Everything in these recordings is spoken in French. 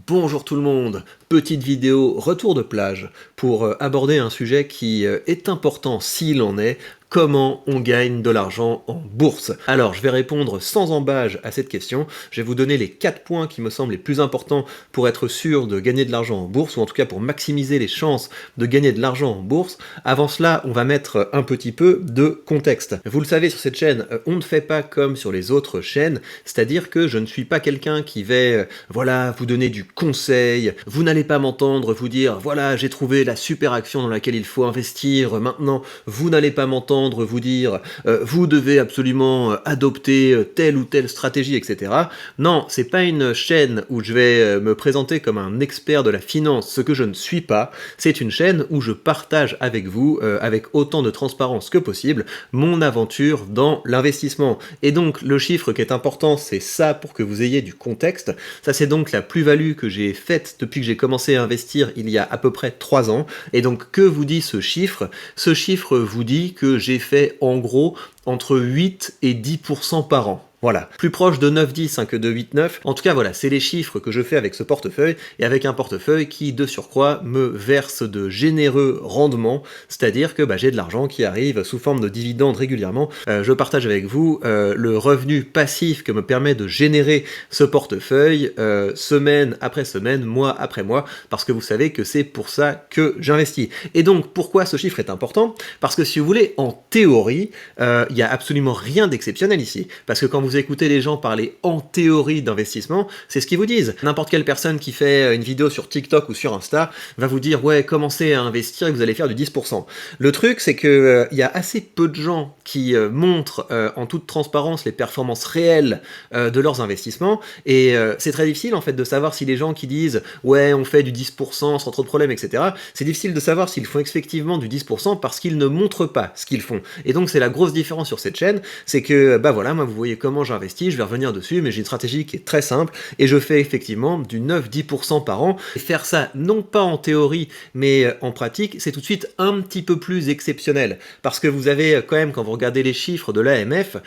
Bonjour tout le monde, petite vidéo retour de plage pour aborder un sujet qui est important s'il en est, comment on gagne de l'argent en bourse. Alors je vais répondre sans embâge à cette question, je vais vous donner les 4 points qui me semblent les plus importants pour être sûr de gagner de l'argent en bourse, ou en tout cas pour maximiser les chances de gagner de l'argent en bourse. Avant cela, on va mettre un petit peu de contexte. Vous le savez, sur cette chaîne, on ne fait pas comme sur les autres chaînes, c'est-à-dire que je ne suis pas quelqu'un qui va, voilà, vous donner du conseil, vous n'allez pas m'entendre vous dire, voilà, j'ai trouvé la super action dans laquelle il faut investir, maintenant, vous n'allez pas m'entendre vous dire, vous devez absolument adopter telle ou telle stratégie, etc. Non, c'est pas une chaîne où je vais me présenter comme un expert de la finance, ce que je ne suis pas, c'est une chaîne où je partage avec vous, avec autant de transparence que possible, mon aventure dans l'investissement. Et donc, le chiffre qui est important, c'est ça pour que vous ayez du contexte. Ça, c'est donc la plus-value que j'ai faite depuis que j'ai commencé à investir il y a à peu près 3 ans. Et donc, que vous dit ce chiffre? Ce chiffre vous dit que j'ai fait en gros entre 8 et 10% par an. Voilà, plus proche de 9-10 que de 8-9. En tout cas, voilà, c'est les chiffres que je fais avec ce portefeuille, et avec un portefeuille qui, de surcroît, me verse de généreux rendements, c'est-à-dire que j'ai de l'argent qui arrive sous forme de dividendes régulièrement. Je partage avec vous le revenu passif que me permet de générer ce portefeuille semaine après semaine, mois après mois, parce que vous savez que c'est pour ça que j'investis. Et donc, pourquoi ce chiffre est important? Parce que si vous voulez, en théorie, il n'y a absolument rien d'exceptionnel ici, parce que quand vous écoutez les gens parler en théorie d'investissement, c'est ce qu'ils vous disent. N'importe quelle personne qui fait une vidéo sur TikTok ou sur Insta va vous dire « Ouais, commencez à investir et vous allez faire du 10%. » Le truc, c'est que y a assez peu de gens qui montrent en toute transparence les performances réelles de leurs investissements, et c'est très difficile en fait de savoir si les gens qui disent « Ouais, on fait du 10% sans trop de problèmes, etc. » C'est difficile de savoir s'ils font effectivement du 10% parce qu'ils ne montrent pas ce qu'ils font. Et donc c'est la grosse différence sur cette chaîne, c'est que, voilà, moi vous voyez comment j'investis, je vais revenir dessus, mais j'ai une stratégie qui est très simple, et je fais effectivement du 9-10% par an. Et faire ça, non pas en théorie, mais en pratique, c'est tout de suite un petit peu plus exceptionnel, parce que vous avez quand même, quand vous regardez les chiffres de l'AMF,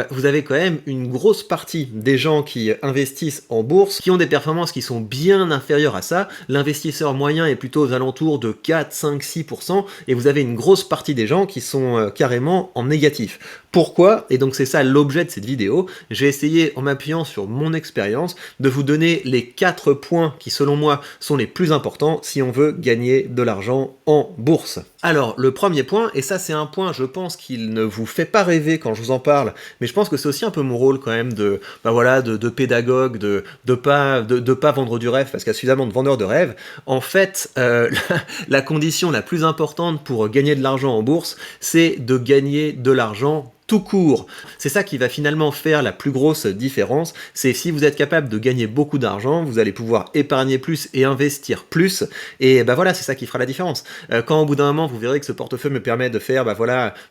vous avez quand même une grosse partie des gens qui investissent en bourse, qui ont des performances qui sont bien inférieures à ça. L'investisseur moyen est plutôt aux alentours de 4, 5, 6%, et vous avez une grosse partie des gens qui sont carrément en négatif. Pourquoi? Et donc c'est ça l'objet de cette vidéo. J'ai essayé, en m'appuyant sur mon expérience, de vous donner les 4 points qui, selon moi, sont les plus importants si on veut gagner de l'argent en bourse. Alors, le premier point, et ça c'est un point, je pense qu'il ne vous fait pas rêver quand je vous en parle, mais je pense que c'est aussi un peu mon rôle quand même de pédagogue, de pas vendre du rêve, parce qu'il y a suffisamment de vendeurs de rêves. En fait, la condition la plus importante pour gagner de l'argent en bourse, c'est de gagner de l'argent tout court. C'est ça qui va finalement faire la plus grosse différence, c'est si vous êtes capable de gagner beaucoup d'argent, vous allez pouvoir épargner plus et investir plus, et voilà, c'est ça qui fera la différence. Quand au bout d'un moment, vous verrez que ce portefeuille me permet de faire,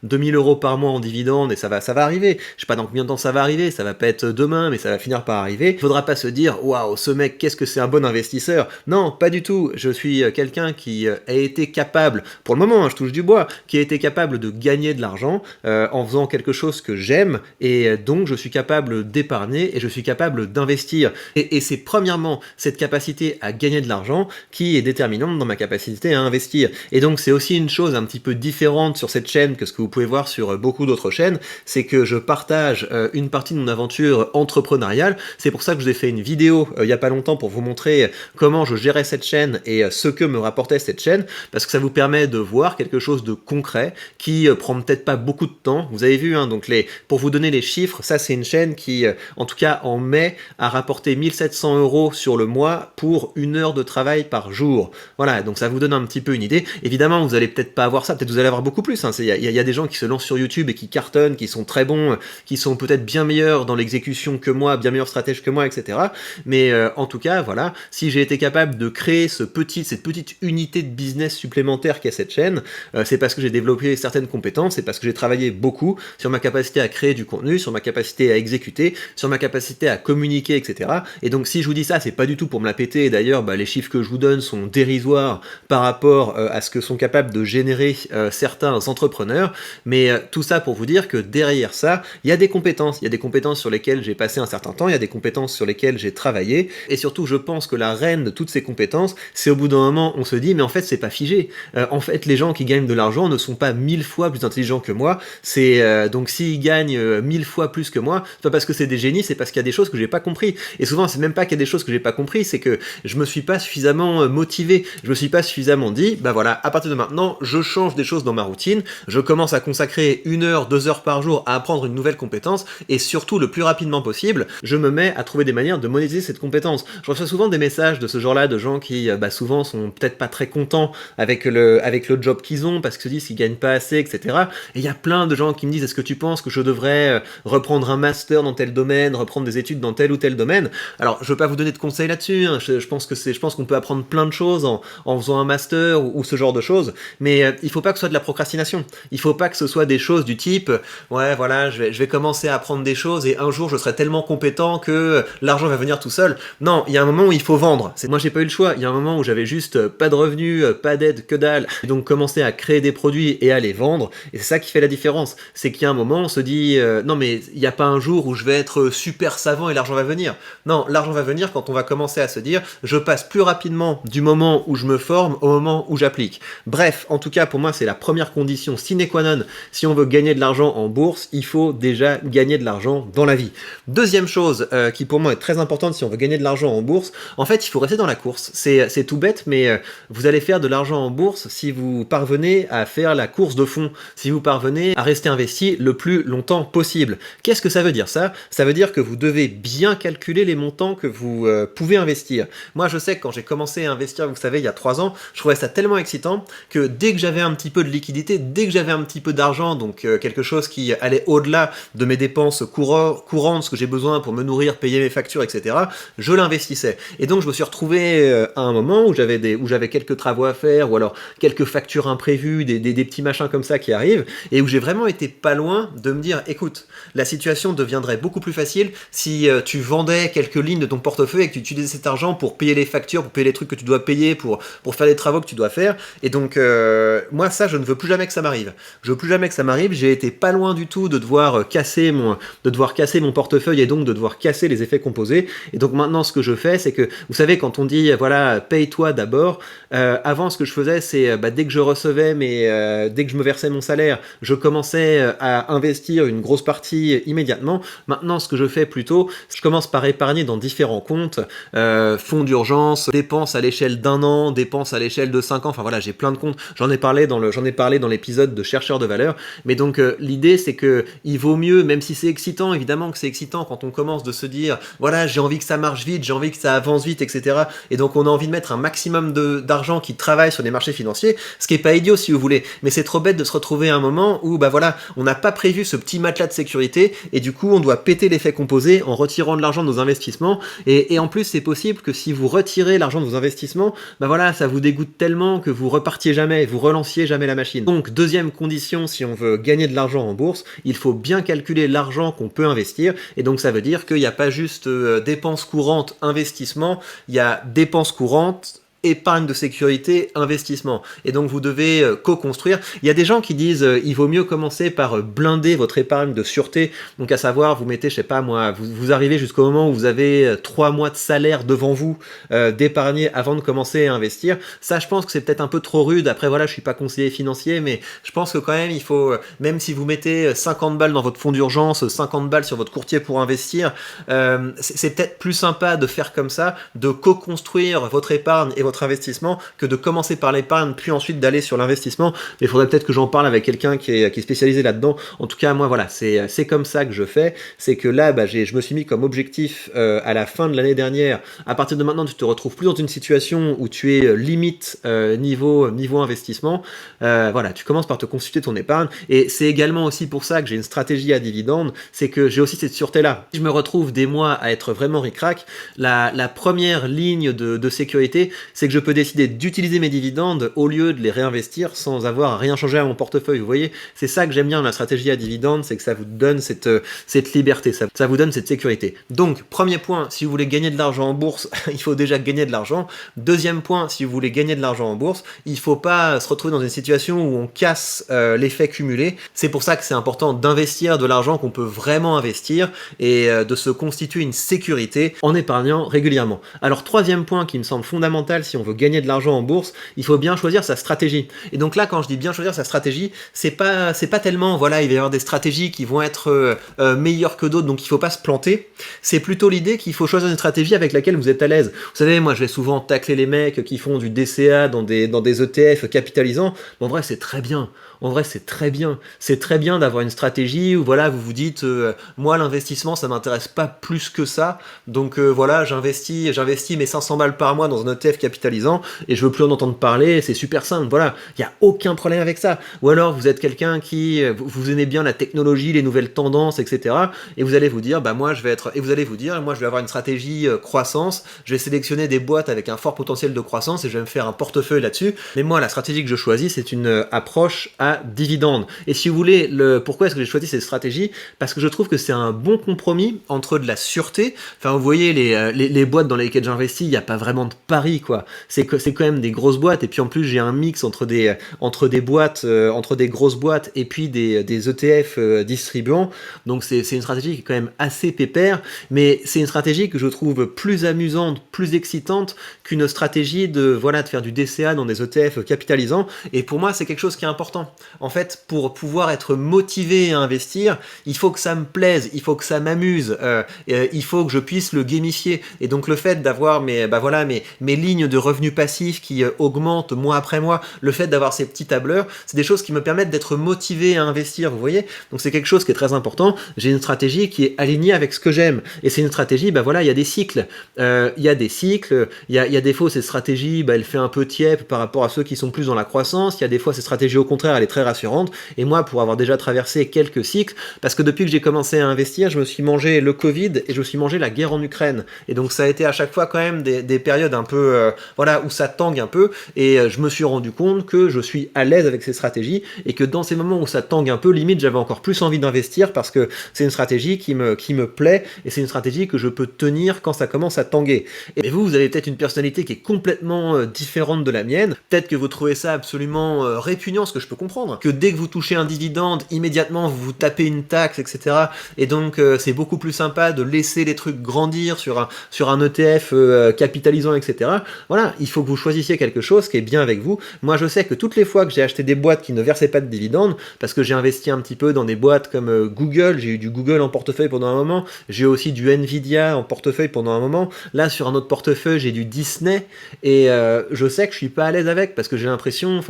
2000 € par mois en dividendes, et ça va arriver, je sais pas dans combien de temps ça va arriver, ça va pas être demain, mais ça va finir par arriver, il faudra pas se dire, waouh, ce mec, qu'est-ce que c'est un bon investisseur. Non, pas du tout, je suis quelqu'un qui a été capable, pour le moment, je touche du bois, qui a été capable de gagner de l'argent en faisant quelque chose que j'aime, et donc je suis capable d'épargner et je suis capable d'investir. Et c'est premièrement cette capacité à gagner de l'argent qui est déterminante dans ma capacité à investir. Et donc c'est aussi une chose un petit peu différente sur cette chaîne que ce que vous pouvez voir sur beaucoup d'autres chaînes, c'est que je partage une partie de mon aventure entrepreneuriale. C'est pour ça que je vous ai fait une vidéo il y a pas longtemps pour vous montrer comment je gérais cette chaîne et ce que me rapportait cette chaîne, parce que ça vous permet de voir quelque chose de concret qui prend peut-être pas beaucoup de temps. Vous avez vu, donc pour vous donner les chiffres, ça c'est une chaîne qui, en tout cas en mai, a rapporté 1700 € sur le mois pour 1 heure de travail par jour. Voilà, donc ça vous donne un petit peu une idée. Évidemment, vous allez peut-être pas avoir ça, peut-être vous allez avoir beaucoup plus. Il y a des gens qui se lancent sur YouTube et qui cartonnent, qui sont très bons, qui sont peut-être bien meilleurs dans l'exécution que moi, bien meilleurs stratèges que moi, etc. Mais en tout cas, voilà, si j'ai été capable de créer cette petite unité de business supplémentaire qu'est cette chaîne, c'est parce que j'ai développé certaines compétences, c'est parce que j'ai travaillé beaucoup sur ma capacité à créer du contenu, sur ma capacité à exécuter, sur ma capacité à communiquer, etc. Et donc si je vous dis ça, c'est pas du tout pour me la péter, et d'ailleurs les chiffres que je vous donne sont dérisoires par rapport à ce que sont capables de générer certains entrepreneurs, mais tout ça pour vous dire que derrière ça, il y a des compétences sur lesquelles j'ai passé un certain temps, il y a des compétences sur lesquelles j'ai travaillé, et surtout je pense que la reine de toutes ces compétences, c'est au bout d'un moment on se dit mais en fait c'est pas figé, en fait les gens qui gagnent de l'argent ne sont pas 1000 fois plus intelligents que moi, donc s'ils gagnent 1000 fois plus que moi, c'est pas parce que c'est des génies, c'est parce qu'il y a des choses que j'ai pas compris, et souvent c'est même pas qu'il y a des choses que j'ai pas compris, c'est que je me suis pas suffisamment motivé, je me suis pas suffisamment dit, bah voilà, à partir de maintenant, je change des choses dans ma routine, je commence à consacrer 1 heure, 2 heures par jour à apprendre une nouvelle compétence, et surtout le plus rapidement possible, je me mets à trouver des manières de monétiser cette compétence. Je reçois souvent des messages de ce genre-là, de gens qui souvent sont peut-être pas très contents avec le job qu'ils ont, parce qu'ils se disent qu'ils gagnent pas assez, etc. Et il y a plein de gens qui me disent, est-ce que tu penses que je devrais reprendre un master dans tel domaine, reprendre des études dans tel ou tel domaine? Alors, je veux pas vous donner de conseils là-dessus, hein. Je pense qu'on peut apprendre plein de choses en faisant un master ou ce genre de choses, mais il faut pas que ce soit de la procrastination. Il faut pas que ce soit des choses du type, ouais, voilà, je vais commencer à apprendre des choses et un jour je serai tellement compétent que l'argent va venir tout seul. Non, il y a un moment où il faut vendre. Moi, j'ai pas eu le choix. Il y a un moment où j'avais juste pas de revenus, pas d'aide, que dalle. Et donc, commencer à créer des produits et à les vendre. Et c'est ça qui fait la différence. C'est qu'il y a un moment, on se dit, non, mais il n'y a pas un jour où je vais être super savant et l'argent va venir. Non, l'argent va venir quand on va commencer à se dire, je passe plus rapidement du moment où je me forme au moment où j'applique. Bref, en tout cas, pour moi, c'est la première condition sine qua non. Si on veut gagner de l'argent en bourse, il faut déjà gagner de l'argent dans la vie. Deuxième chose qui pour moi est très importante si on veut gagner de l'argent en bourse, en fait, il faut rester dans la course. C'est tout bête, mais vous allez faire de l'argent en bourse si vous parvenez à faire la course de fond, si vous parvenez à rester investi le plus longtemps possible. Qu'est-ce que ça veut dire ça? Ça veut dire que vous devez bien calculer les montants que vous pouvez investir. Moi, je sais que quand j'ai commencé à investir, vous savez, il y a 3 ans, je trouvais ça tellement excitant que dès que j'avais un petit peu de liquidité, dès que j'avais un petit peu d'argent, donc quelque chose qui allait au-delà de mes dépenses courantes, ce que j'ai besoin pour me nourrir, payer mes factures, etc., je l'investissais. Et donc je me suis retrouvé à un moment où j'avais quelques travaux à faire, ou alors quelques factures imprévues, des petits machins comme ça qui arrivent, et où j'ai vraiment été pas loin de me dire, écoute, la situation deviendrait beaucoup plus facile si tu vendais quelques lignes de ton portefeuille et que tu utilisais cet argent pour payer les factures, pour payer les trucs que tu dois payer, pour faire les travaux que tu dois faire. Et donc moi ça, je ne veux plus jamais que ça m'arrive. Je veux plus jamais que ça m'arrive. J'ai été pas loin du tout de devoir casser mon portefeuille et donc de devoir casser les effets composés. Et donc maintenant ce que je fais, c'est que, vous savez, quand on dit voilà, paye-toi d'abord, avant ce que je faisais, c'est dès que je recevais dès que je me versais mon salaire, je commençais à investir une grosse partie immédiatement. Maintenant ce que je fais plutôt, je commence par épargner dans différents comptes, fonds d'urgence, dépenses à l'échelle d'1 an, dépenses à l'échelle de 5 ans, enfin voilà, j'ai plein de comptes, j'en ai parlé dans l'épisode de chercheur de valeur, mais donc l'idée c'est que il vaut mieux, même si c'est excitant, évidemment que c'est excitant quand on commence de se dire, voilà, j'ai envie que ça marche vite, j'ai envie que ça avance vite, etc. Et donc on a envie de mettre un maximum d'argent qui travaille sur les marchés financiers, ce qui est pas idiot si vous voulez, mais c'est trop bête de se retrouver à un moment où, voilà, on n'a pas prévu ce petit matelas de sécurité, et du coup on doit péter l'effet composé en retirant de l'argent de nos investissements, et en plus c'est possible que si vous retirez l'argent de vos investissements, voilà, ça vous dégoûte tellement que vous repartiez jamais, vous relanciez jamais la machine. Donc deuxième condition, si on veut gagner de l'argent en bourse, il faut bien calculer l'argent qu'on peut investir, et donc ça veut dire qu'il n'y a pas juste dépenses courantes, investissement, il y a dépenses courantes, épargne de sécurité, investissement. Et donc vous devez co-construire. Il y a des gens qui disent il vaut mieux commencer par blinder votre épargne de sûreté. Donc à savoir, vous mettez, je sais pas moi, vous arrivez jusqu'au moment où vous avez 3 mois de salaire devant vous d'épargner avant de commencer à investir. Ça, je pense que c'est peut-être un peu trop rude. Après voilà, je suis pas conseiller financier, mais je pense que quand même il faut, même si vous mettez 50 balles dans votre fonds d'urgence, 50 balles sur votre courtier pour investir, c'est peut-être plus sympa de faire comme ça, de co-construire votre épargne et votre investissement, que de commencer par l'épargne puis ensuite d'aller sur l'investissement. Mais il faudrait peut-être que j'en parle avec quelqu'un qui est spécialisé là-dedans. En tout cas moi voilà, c'est comme ça que je fais. C'est que là je me suis mis comme objectif à la fin de l'année dernière, à partir de maintenant tu te retrouves plus dans une situation où tu es limite niveau investissement, voilà, tu commences par te consulter ton épargne, et c'est également aussi pour ça que j'ai une stratégie à dividendes, c'est que j'ai aussi cette sûreté là. Si je me retrouve des mois à être vraiment ric-rac, la première ligne de sécurité, c'est que je peux décider d'utiliser mes dividendes au lieu de les réinvestir sans avoir à rien changer à mon portefeuille. Vous voyez, c'est ça que j'aime bien dans la stratégie à dividendes, c'est que ça vous donne cette liberté, ça vous donne cette sécurité. Donc, premier point, si vous voulez gagner de l'argent en bourse, il faut déjà gagner de l'argent. Deuxième point, si vous voulez gagner de l'argent en bourse, il ne faut pas se retrouver dans une situation où on casse l'effet cumulé. C'est pour ça que c'est important d'investir de l'argent qu'on peut vraiment investir et de se constituer une sécurité en épargnant régulièrement. Alors, troisième point qui me semble fondamental si on veut gagner de l'argent en bourse, il faut bien choisir sa stratégie. Et donc là, quand je dis bien choisir sa stratégie, c'est pas tellement, voilà, il va y avoir des stratégies qui vont être meilleures que d'autres, donc il faut pas se planter. C'est plutôt l'idée qu'il faut choisir une stratégie avec laquelle vous êtes à l'aise. Vous savez, moi, je vais souvent tacler les mecs qui font du DCA dans des ETF capitalisants. Mais en vrai, c'est très bien. En vrai, c'est très bien. C'est très bien d'avoir une stratégie où, voilà, vous vous dites, moi, l'investissement, ça m'intéresse pas plus que ça. Donc, voilà, j'investis mes 500 balles par mois dans un ETF capitalisant et je veux plus en entendre parler. C'est super simple. Voilà. Il n'y a aucun problème avec ça. Ou alors, vous êtes quelqu'un qui, vous aimez bien la technologie, les nouvelles tendances, etc. Et vous allez vous dire, bah, moi, je vais avoir une stratégie croissance. Je vais sélectionner des boîtes avec un fort potentiel de croissance et je vais me faire un portefeuille là-dessus. Mais moi, la stratégie que je choisis, c'est une approche à dividendes. Et si vous voulez, pourquoi est-ce que j'ai choisi cette stratégie? Parce que je trouve que c'est un bon compromis entre de la sûreté. Enfin, vous voyez, les boîtes dans lesquelles j'investis, il n'y a pas vraiment de pari, quoi. C'est quand même des grosses boîtes. Et puis en plus, j'ai un mix entre des grosses boîtes et puis des ETF distribuants. Donc c'est une stratégie qui est quand même assez pépère. Mais c'est une stratégie que je trouve plus amusante, plus excitante qu'une stratégie de faire du DCA dans des ETF capitalisants. Et pour moi, c'est quelque chose qui est important. En fait, pour pouvoir être motivé à investir, il faut que ça me plaise, il faut que ça m'amuse, il faut que je puisse le gamifier. Et donc le fait d'avoir mes lignes de revenus passifs qui augmentent mois après mois, le fait d'avoir ces petits tableurs, c'est des choses qui me permettent d'être motivé à investir, vous voyez. Donc c'est quelque chose qui est très important. J'ai une stratégie qui est alignée avec ce que j'aime. Et c'est une stratégie, il y a des cycles. Il y a des fois, cette stratégie, elle fait un peu tiède par rapport à ceux qui sont plus dans la croissance. Il y a des fois, cette stratégie, au contraire, elle est très rassurante. Et moi, pour avoir déjà traversé quelques cycles, parce que depuis que j'ai commencé à investir, je me suis mangé le Covid et je me suis mangé la guerre en Ukraine. Et donc, ça a été à chaque fois quand même des périodes un peu, où ça tangue un peu. Et je me suis rendu compte que je suis à l'aise avec ces stratégies et que dans ces moments où ça tangue un peu, limite, j'avais encore plus envie d'investir parce que c'est une stratégie qui me plaît et c'est une stratégie que je peux tenir quand ça commence à tanguer. Et vous avez peut-être une personnalité qui est complètement différente de la mienne. Peut-être que vous trouvez ça absolument répugnant, ce que je peux comprendre. Que dès que vous touchez un dividende, immédiatement vous vous tapez une taxe, etc. Et donc c'est beaucoup plus sympa de laisser les trucs grandir sur un ETF capitalisant, etc. Voilà, il faut que vous choisissiez quelque chose qui est bien avec vous. Moi, je sais que toutes les fois que j'ai acheté des boîtes qui ne versaient pas de dividendes, parce que j'ai investi un petit peu dans des boîtes comme Google, j'ai eu du Google en portefeuille pendant un moment, j'ai aussi du Nvidia en portefeuille pendant un moment. Là, sur un autre portefeuille, j'ai du Disney et je sais que je suis pas à l'aise avec parce que j'ai l'impression,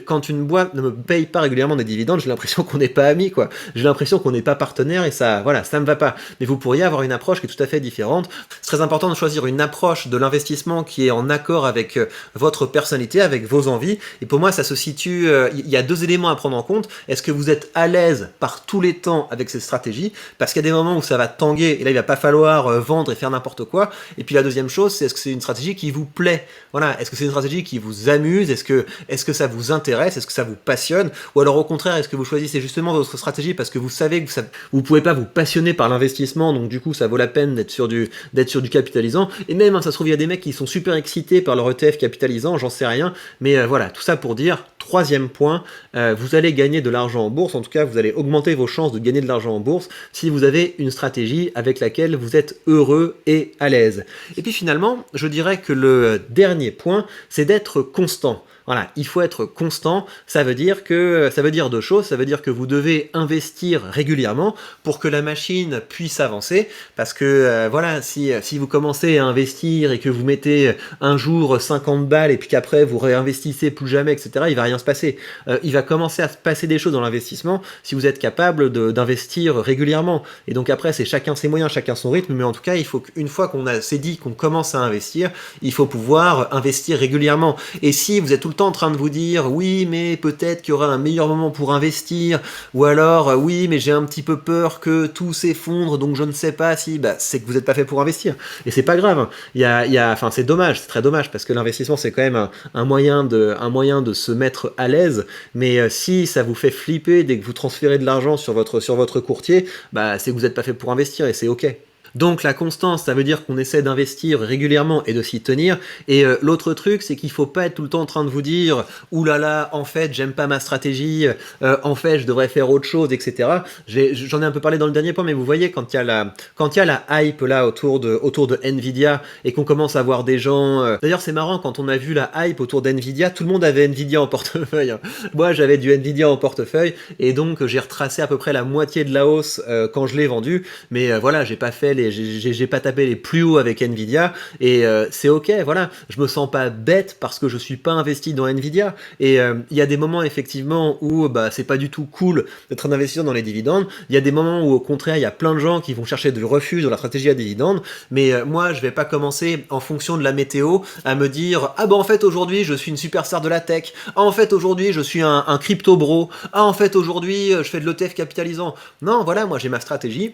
quand une boîte ne me paye pas régulièrement des dividendes, j'ai l'impression qu'on n'est pas amis, quoi. J'ai l'impression qu'on n'est pas partenaire et ça me va pas. Mais vous pourriez avoir une approche qui est tout à fait différente. C'est très important de choisir une approche de l'investissement qui est en accord avec votre personnalité, avec vos envies. Et pour moi, ça se situe, il y a deux éléments à prendre en compte. Est-ce que vous êtes à l'aise par tous les temps avec cette stratégie? Parce qu'il y a des moments où ça va tanguer et là, il va pas falloir vendre et faire n'importe quoi. Et puis la deuxième chose, c'est est-ce que c'est une stratégie qui vous plaît? Voilà. Est-ce que c'est une stratégie qui vous amuse? Est-ce que ça vous intéresse? Est-ce que ça vous passionne? Ou alors au contraire, est-ce que vous choisissez justement votre stratégie parce que vous savez que vous pouvez pas vous passionner par l'investissement, donc du coup ça vaut la peine d'être sur du capitalisant. Et même, ça se trouve, il y a des mecs qui sont super excités par leur ETF capitalisant, j'en sais rien. Mais voilà, tout ça pour dire, troisième point, vous allez gagner de l'argent en bourse, en tout cas vous allez augmenter vos chances de gagner de l'argent en bourse si vous avez une stratégie avec laquelle vous êtes heureux et à l'aise. Et puis finalement, je dirais que le dernier point, c'est d'être constant. Voilà, il faut être constant, ça veut dire deux choses, ça veut dire que vous devez investir régulièrement pour que la machine puisse avancer, parce que si vous commencez à investir et que vous mettez un jour 50 balles et puis qu'après vous réinvestissez plus jamais, etc., il va rien se passer. Il va commencer à se passer des choses dans l'investissement si vous êtes capable d'investir régulièrement. Et donc après, c'est chacun ses moyens, chacun son rythme, mais en tout cas, il faut qu'une fois s'est dit qu'on commence à investir, il faut pouvoir investir régulièrement. Et si vous êtes tout le temps en train de vous dire, oui, mais peut-être qu'il y aura un meilleur moment pour investir, ou alors, oui, mais j'ai un petit peu peur que tout s'effondre, donc je ne sais pas si, bah, c'est que vous n'êtes pas fait pour investir. Et c'est pas grave. Enfin, c'est dommage, c'est très dommage, parce que l'investissement, c'est quand même un moyen de se mettre à l'aise, mais si ça vous fait flipper dès que vous transférez de l'argent sur votre courtier, bah, c'est que vous n'êtes pas fait pour investir, et c'est ok. Donc la constance, ça veut dire qu'on essaie d'investir régulièrement et de s'y tenir. Et l'autre truc, c'est qu'il faut pas être tout le temps en train de vous dire « Ouh là là, en fait, j'aime pas ma stratégie, en fait, je devrais faire autre chose, etc. » J'en ai un peu parlé dans le dernier point, mais vous voyez, quand il y a la hype là autour de Nvidia et qu'on commence à voir des gens... D'ailleurs, c'est marrant, quand on a vu la hype autour d'Nvidia, tout le monde avait Nvidia en portefeuille. Moi, j'avais du Nvidia en portefeuille et donc j'ai retracé à peu près la moitié de la hausse quand je l'ai vendu. Mais voilà, j'ai pas tapé les plus hauts avec Nvidia et c'est ok, voilà, je me sens pas bête parce que je suis pas investi dans Nvidia et il y a des moments effectivement où bah, c'est pas du tout cool d'être un investisseur dans les dividendes, il y a des moments où au contraire il y a plein de gens qui vont chercher du refuge dans la stratégie à dividendes, mais moi je vais pas commencer en fonction de la météo à me dire ah bah en fait aujourd'hui je suis une superstar de la tech, ah en fait aujourd'hui je suis un crypto bro, ah en fait aujourd'hui je fais de l'ETF capitalisant. Non, voilà, moi j'ai ma stratégie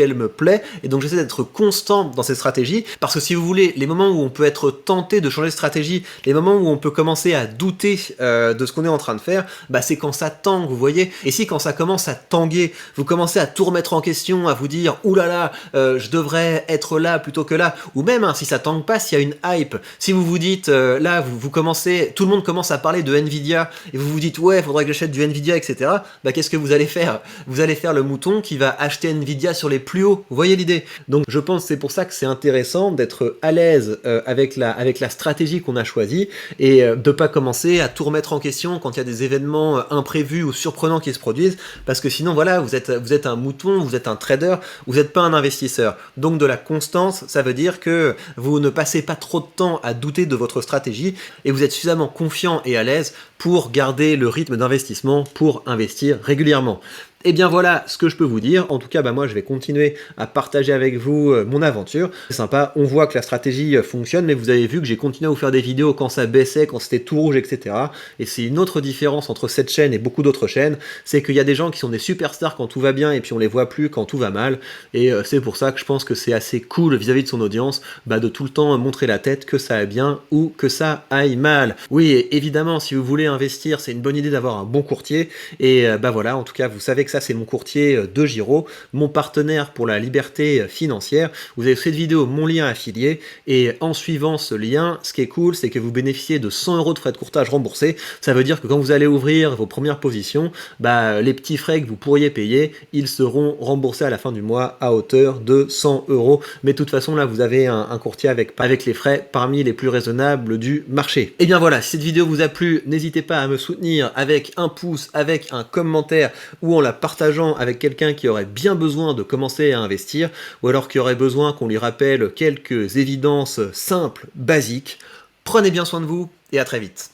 elle me plaît et donc j'essaie d'être constant dans cette stratégie, parce que si vous voulez, les moments où on peut être tenté de changer de stratégie, les moments où on peut commencer à douter de ce qu'on est en train de faire, bah c'est quand ça tangue, vous voyez. Et si quand ça commence à tanguer, vous commencez à tout remettre en question, à vous dire oulala, je devrais être là plutôt que là, ou même hein, si ça tangue pas, s'il y a une hype, si vous vous dites là, vous commencez, tout le monde commence à parler de Nvidia et vous vous dites ouais, faudrait que j'achète du Nvidia, etc. Bah qu'est-ce que vous allez faire? Vous allez faire le mouton qui va acheter Nvidia sur les plus hauts. Vous voyez l'idée? Donc je pense que c'est pour ça que c'est intéressant d'être à l'aise avec la stratégie qu'on a choisie et de pas commencer à tout remettre en question quand il y a des événements imprévus ou surprenants qui se produisent, parce que sinon voilà, vous êtes un mouton, vous êtes un trader, vous n'êtes pas un investisseur. Donc de la constance, ça veut dire que vous ne passez pas trop de temps à douter de votre stratégie et vous êtes suffisamment confiant et à l'aise pour garder le rythme d'investissement, pour investir régulièrement. Et bien voilà ce que je peux vous dire. En tout cas, bah moi je vais continuer à partager avec vous mon aventure. C'est sympa, on voit que la stratégie fonctionne, mais vous avez vu que j'ai continué à vous faire des vidéos quand ça baissait, quand c'était tout rouge, etc. Et c'est une autre différence entre cette chaîne et beaucoup d'autres chaînes, c'est qu'il y a des gens qui sont des superstars quand tout va bien et puis on les voit plus quand tout va mal. Et c'est pour ça que je pense que c'est assez cool vis-à-vis de son audience bah, de tout le temps montrer la tête que ça aille bien ou que ça aille mal. Oui, et évidemment, si vous voulez investir, c'est une bonne idée d'avoir un bon courtier. Et bah voilà, en tout cas, vous savez que ça c'est mon courtier de Giro, mon partenaire pour la liberté financière. Vous avez cette vidéo, mon lien affilié, et en suivant ce lien, ce qui est cool, c'est que vous bénéficiez de 100 € de frais de courtage remboursés. Ça veut dire que quand vous allez ouvrir vos premières positions, bah, les petits frais que vous pourriez payer, ils seront remboursés à la fin du mois à hauteur de 100 €. Mais de toute façon, là, vous avez un courtier avec les frais parmi les plus raisonnables du marché. Et bien voilà, si cette vidéo vous a plu, n'hésitez pas à me soutenir avec un pouce, avec un commentaire ou en la partageant avec quelqu'un qui aurait bien besoin de commencer à investir ou alors qui aurait besoin qu'on lui rappelle quelques évidences simples, basiques. Prenez bien soin de vous et à très vite.